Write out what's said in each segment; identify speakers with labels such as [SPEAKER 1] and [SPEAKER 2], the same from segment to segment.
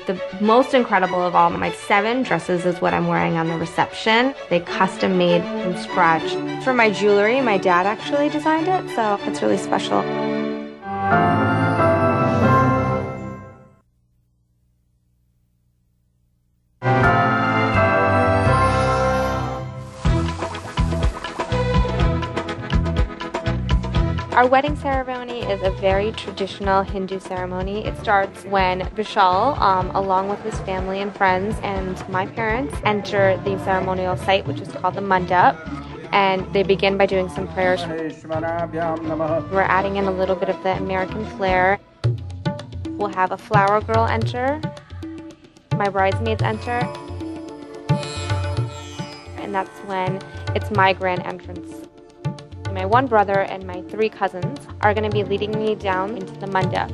[SPEAKER 1] The most incredible of all, my 7 dresses is what I'm wearing on the reception. They custom made from scratch. For my jewelry, my dad actually designed it, so it's really special. Our wedding ceremony is a very traditional Hindu ceremony. It starts when Vishal, along with his family and friends and my parents, enter the ceremonial site, which is called the mandap, and they begin by doing some prayers. We're adding in a little bit of the American flair. We'll have a flower girl enter, my bridesmaids enter, and that's when it's my grand entrance. My 1 brother and my 3 cousins are going to be leading me down into the mandap.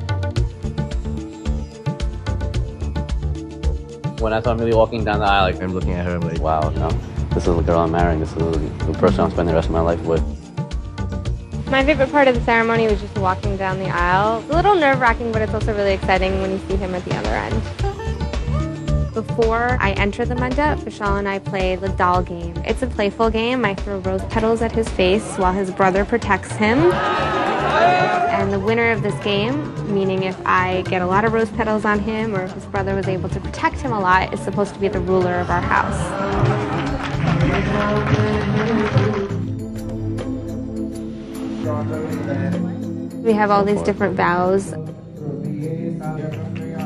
[SPEAKER 2] When I saw Millie walking down the aisle, I'm looking at her, I'm like, wow, no, this is the girl I'm marrying. This is the person I'm spending the rest of my life with.
[SPEAKER 1] My favorite part of the ceremony was just walking down the aisle. It's a little nerve-wracking, but it's also really exciting when you see him at the other end. Before I enter the mandap, Vishal and I play the doll game. It's a playful game. I throw rose petals at his face while his brother protects him. And the winner of this game, meaning if I get a lot of rose petals on him or if his brother was able to protect him a lot, is supposed to be the ruler of our house. We have all these different vows.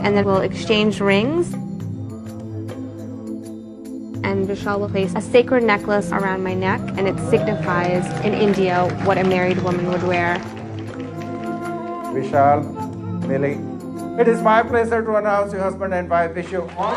[SPEAKER 1] And then we'll exchange rings. And Vishal will place a sacred necklace around my neck, and it signifies in India what a married woman would wear.
[SPEAKER 3] Vishal, Millie, it is my pleasure to announce your husband and wife. Wish you all the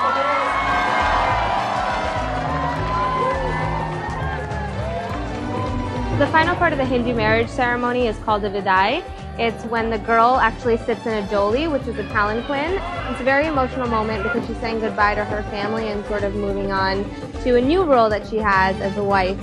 [SPEAKER 3] best.
[SPEAKER 1] The final part of the Hindu marriage ceremony is called the vidai. It's when the girl actually sits in a dholi, which is a palanquin. It's a very emotional moment because she's saying goodbye to her family and sort of moving on to a new role that she has as a wife.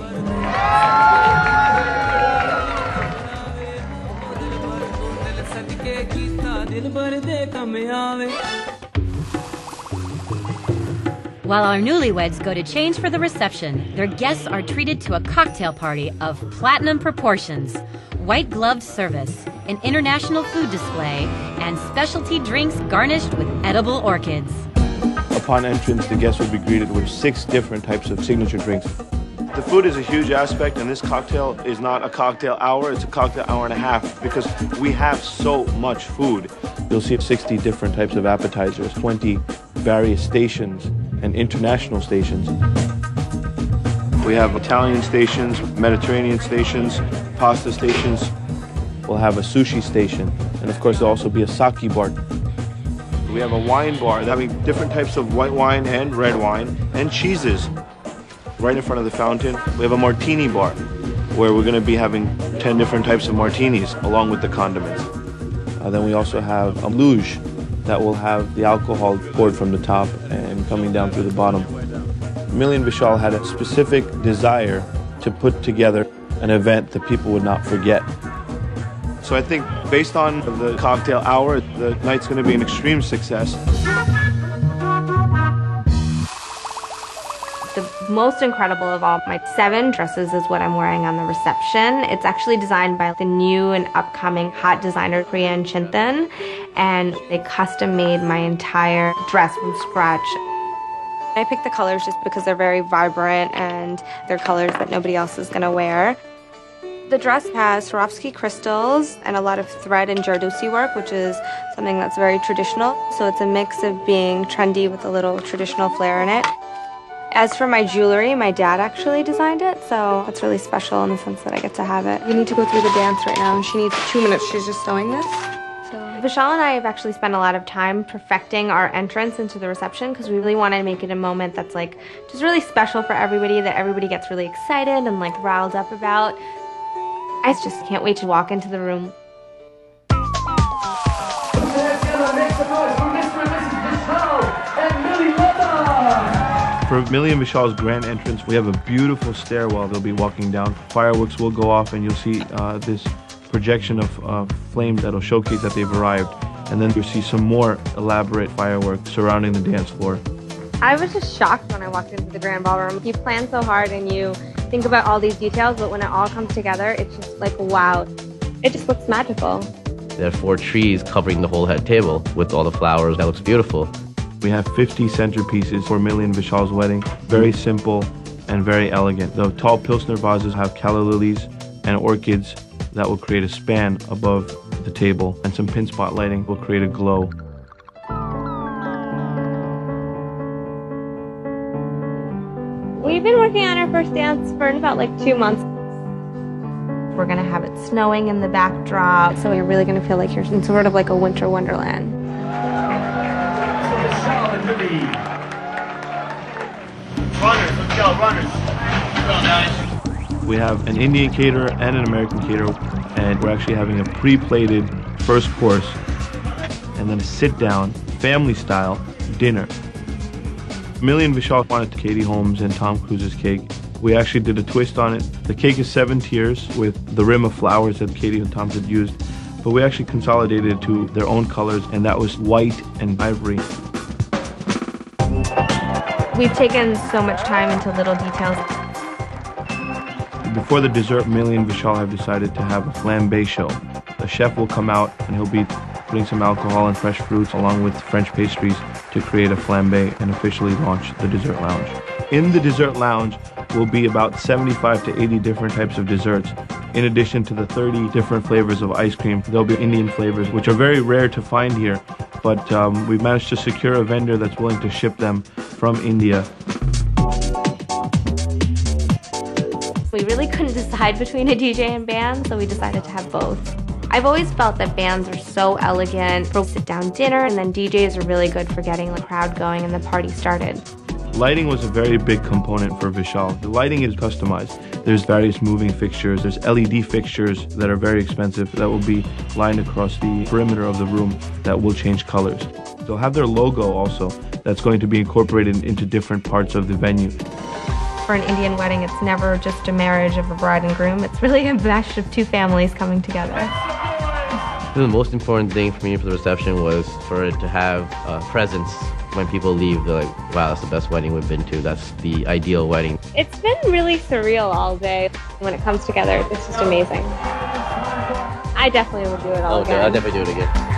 [SPEAKER 4] While our newlyweds go to change for the reception, their guests are treated to a cocktail party of platinum proportions, white-gloved service, an international food display, and specialty drinks garnished with edible orchids.
[SPEAKER 5] Upon entrance, the guests will be greeted with 6 different types of signature drinks. The food is a huge aspect, and this cocktail is not a cocktail hour, it's a cocktail hour and a half, because we have so much food. You'll see 60 different types of appetizers, 20 various stations, and international stations. We have Italian stations, Mediterranean stations, pasta stations. We'll have a sushi station, and of course there'll also be a sake bar. We have a wine bar having different types of white wine and red wine and cheeses right in front of the fountain. We have a martini bar where we're going to be having 10 different types of martinis along with the condiments. Then we also have a luge that will have the alcohol poured from the top and coming down through the bottom. Millie and Vishal had a specific desire to put together an event that people would not forget. So I think based on the cocktail hour, the night's going to be an extreme success.
[SPEAKER 1] The most incredible of all, my 7 dresses is what I'm wearing on the reception. It's actually designed by the new and upcoming hot designer Priyan Chintan, and they custom made my entire dress from scratch. I picked the colors just because they're very vibrant and they're colors that nobody else is going to wear. The dress has Swarovski crystals and a lot of thread and Jardosi work, which is something that's very traditional. So it's a mix of being trendy with a little traditional flair in it. As for my jewelry, my dad actually designed it, so it's really special in the sense that I get to have it. We need to go through the dance right now, and she needs 2 minutes. She's just sewing this. So Vishal and I have actually spent a lot of time perfecting our entrance into the reception because we really want to make it a moment that's like just really special for everybody, that everybody gets really excited and like riled up about. I just can't wait to walk into the room.
[SPEAKER 5] For Millie and Vishal's grand entrance, we have a beautiful stairwell they'll be walking down. Fireworks will go off and you'll see this projection of flames that'll showcase that they've arrived. And then you see some more elaborate fireworks surrounding the dance floor.
[SPEAKER 1] I was just shocked when I walked into the Grand Ballroom. You plan so hard and you think about all these details, but when it all comes together, it's just like, wow. It just looks magical.
[SPEAKER 2] There are 4 trees covering the whole head table with all the flowers. That looks beautiful.
[SPEAKER 5] We have 50 centerpieces for Millie and Vishal's wedding. Very simple and very elegant. The tall Pilsner vases have calla lilies and orchids that will create a span above the table, and some pin spot lighting will create a glow.
[SPEAKER 1] We've been working on our first dance for about like 2 months. We're gonna have it snowing in the backdrop, so you're really gonna feel like you're in sort of like a winter wonderland.
[SPEAKER 6] Runners, let's go, runners.
[SPEAKER 5] We have an Indian caterer and an American caterer, and we're actually having a pre-plated first course and then a sit-down, family-style dinner. Millie and Vishal wanted Katie Holmes and Tom Cruise's cake. We actually did a twist on it. The cake is 7 tiers with the rim of flowers that Katie and Tom had used, but we actually consolidated it to their own colors, and that was white and ivory.
[SPEAKER 1] We've taken so much time into little details.
[SPEAKER 5] Before the dessert, Millie and Vishal have decided to have a flambe show. The chef will come out and he'll be putting some alcohol and fresh fruits along with French pastries to create a flambe and officially launch the dessert lounge. In the dessert lounge will be about 75 to 80 different types of desserts. In addition to the 30 different flavors of ice cream, there'll be Indian flavors, which are very rare to find here, but we've managed to secure a vendor that's willing to ship them from India.
[SPEAKER 1] We really couldn't decide between a DJ and band, so we decided to have both. I've always felt that bands are so elegant for sit-down dinner, and then DJs are really good for getting the crowd going and the party started.
[SPEAKER 5] Lighting was a very big component for Vishal. The lighting is customized. There's various moving fixtures. There's LED fixtures that are very expensive that will be lined across the perimeter of the room that will change colors. They'll have their logo also that's going to be incorporated into different parts of the venue.
[SPEAKER 1] For an Indian wedding, it's never just a marriage of a bride and groom. It's really a mesh of 2 families coming together.
[SPEAKER 2] The most important thing for me for the reception was for it to have a presence. When people leave, they're like, wow, that's the best wedding we've been to. That's the ideal wedding.
[SPEAKER 1] It's been really surreal all day. When it comes together, it's just amazing. I definitely would do it all again.
[SPEAKER 2] I'll definitely do it again.